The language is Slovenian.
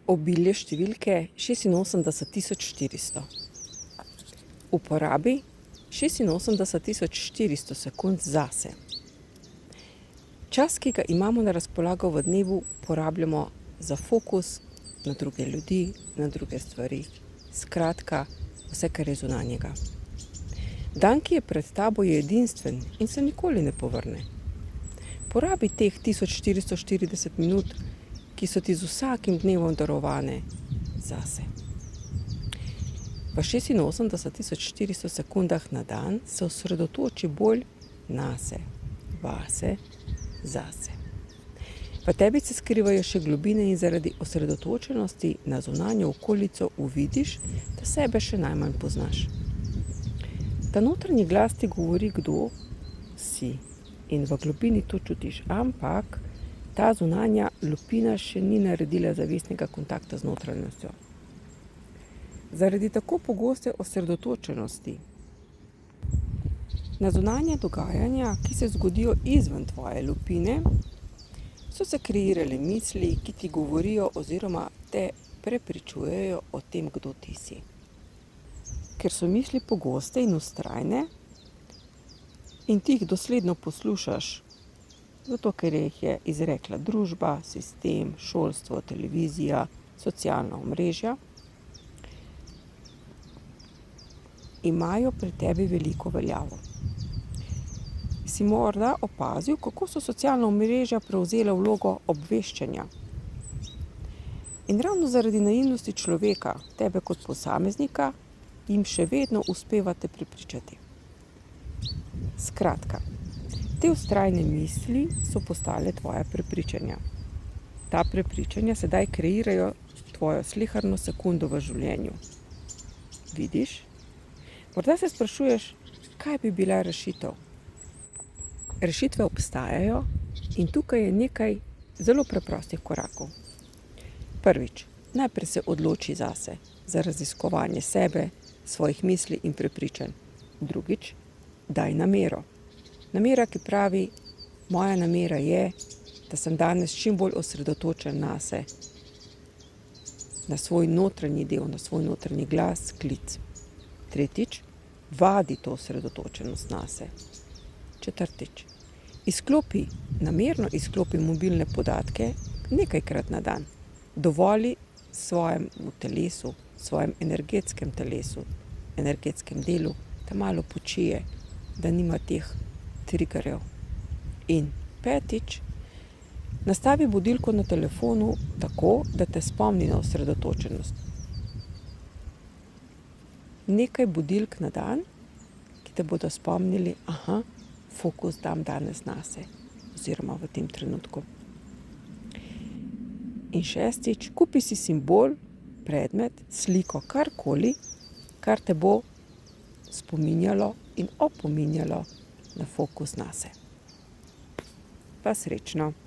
Obilje številke 86400. Uporabi 86400 sekund zase. Čas, ki ga imamo na razpolago v dnevu, porabljamo za fokus na druge ljudi, na druge stvari. Skratka, vse, kar je zunanjega. Dan, ki je pred tabo, je edinstven in se nikoli ne povrne. Porabi teh 1440 minut, ki so ti z vsakim dnevom darovane zase. V 86400 sekundah na dan se osredotoči bolj nase, vase, zase. V tebi se skrivajo še globine in zaradi osredotočenosti na zunanjo okolico uvidiš, da sebe še najmanj poznaš. Ta notranji glas ti govori, kdo si, in v globini to čutiš, ampak ta zunanja lupina še ni naredila zavestnega kontakta z notranjostjo. Zaradi tako pogoste osredotočenosti na zunanja dogajanja, ki se zgodijo izven tvoje lupine, so se kreirale misli, ki ti govorijo oziroma te prepričujejo o tem, kdo ti si. Ker so misli pogoste in vztrajne in ti jih dosledno poslušaš, zato ker jih je izrekla družba, sistem, šolstvo, televizija, socialna omrežja, imajo pri tebi veliko veljavo. Si morda opazil, kako so socialna omrežja prevzela vlogo obveščanja? In ravno zaradi naivnosti človeka, tebe kot posameznika, jim še vedno uspevate prepričati. Skratka, te vztrajne misli so postale tvoja prepričanja. Ta prepričanja sedaj kreirajo tvojo sleherno sekundo v življenju. Vidiš? Morda se sprašuješ, kaj bi bila rešitev? Rešitve obstajajo in tukaj je nekaj zelo preprostih korakov. Prvič, najprej se odloči zase, za raziskovanje sebe, svojih misli in prepričanj. Drugič, daj namero. Namera, ki pravi, moja namera je, da sem danes čim bolj osredotočen nase, na svoj notranji del, na svoj notranji glas, klic. Tretjič, vadi to osredotočenost nase. Četrtič, namerno izklopi mobilne podatke nekajkrat na dan. Dovoli svojemu telesu, svojem energetskem telesu, energetskem delu, da malo počije, da nima teh triggerjev. In petič, nastavi budilko na telefonu tako, da te spomni na osredotočenost. Nekaj budilk na dan, ki te bodo spomnili, fokus dam danes nase, oziroma v tem trenutku. In šestič, kupi si simbol, predmet, sliko, karkoli, kar te bo spominjalo in opominjalo na fokus nase. Pa srečno!